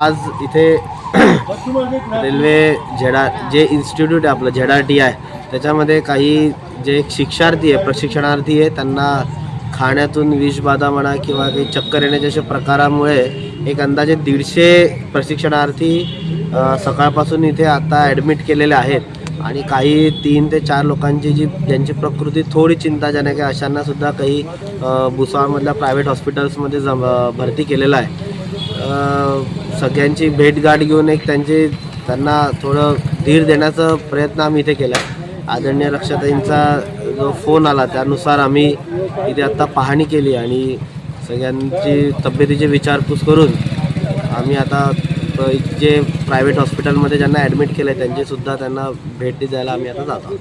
आज इथे रेल्वे जे इन्स्टिट्यूट आहे आपलं ZRT आहे त्याच्यामध्ये काही जे शिक्षार्थी आहे प्रशिक्षणार्थी आहे त्यांना खाण्यातून विषबाधा म्हणा किंवा काही चक्कर येण्याच्या अशा प्रकारामुळे एक अंदाजे 150 प्रशिक्षणार्थी सकाळपासून इथे आता ॲडमिट केलेले आहेत आणि काही 3 ते 4 लोकांची ज्यांची प्रकृती थोडी चिंताजनक आहे अशांना सुद्धा काही भुसावळमधल्या प्रायव्हेट हॉस्पिटल्समध्ये भरती केलेलं आहे. सगळ्यांची भेटगाठ घेऊन त्यांना थोडं धीर देण्याचा प्रयत्न आम्ही इथे केला आहे. आदरणीय रक्षाताईंचा जो फोन आला त्यानुसार आम्ही इथे आत्ता पाहणी केली आणि सगळ्यांची तब्येतीची विचारपूस करून आम्ही आता जे प्रायव्हेट हॉस्पिटलमध्ये ज्यांना ॲडमिट केलं आहे त्यांचीसुद्धा त्यांना भेट द्यायला आम्ही आता जातो.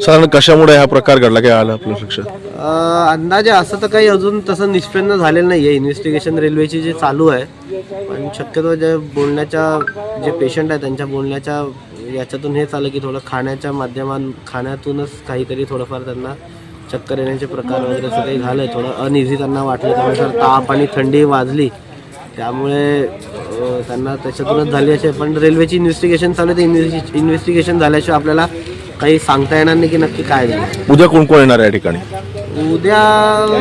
साधारण कशामुळे हा प्रकार घडला काय आला आपल्या लक्षात? अंदाजे असं तर काही अजून तसं निष्पन्न झालेलं नाही आहे. इन्व्हेस्टिगेशन रेल्वेची जे चालू आहे पण शक्यतो जे जे पेशंट आहे त्यांच्या बोलण्याच्या याच्यातून हेच आलं की थोडं खाण्यातूनच काहीतरी थोडंफार त्यांना चक्कर येण्याचे प्रकार वगैरे असं काही झालं आहे. थोडं अनइझी त्यांना वाटलं त्यानुसार ताप आणि थंडी वाजली त्यामुळे त्यांना त्याच्यातूनच झाली असे. पण रेल्वेची इन्व्हेस्टिगेशन चालू आहे ते इन्व्हेस्टिगेशन झाल्याशिवाय आपल्याला काही सांगता येणार नाही की नक्की काय झालं. उद्या कोण कोण येणार या ठिकाणी? उद्या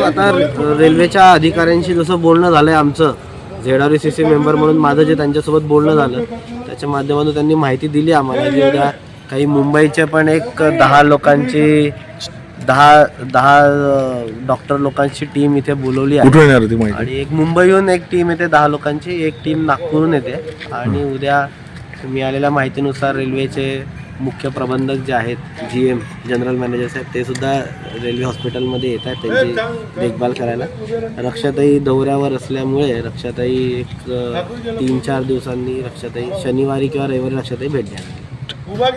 आता रेल्वेच्या अधिकाऱ्यांशी जसं बोलणं झालं आहे आमचं ZRCC मेंबर म्हणून माझं जे त्यांच्यासोबत बोलणं झालं त्याच्या माध्यमातून त्यांनी माहिती दिली आम्हाला की उद्या काही मुंबईचे पण एक 10 लोकांची 10 डॉक्टर लोकांची टीम इथे बोलवली आहे. कुठून येणार ती माहिती? आणि एक मुंबईहून एक टीम येते 10 लोकांची, एक टीम नागपूरहून येते. आणि उद्या मिळालेल्या माहितीनुसार रेल्वेचे मुख्य प्रबंधक जे आहेत GM जनरल मॅनेजर्स आहेत ते सुद्धा रेल्वे हॉस्पिटलमध्ये येत आहेत त्यांची देखभाल करायला. रक्षाताई दौऱ्यावर असल्यामुळे रक्षाताई एक 3-4 दिवसांनी शनिवारी किंवा रविवारी रक्षाताई भेट द्या.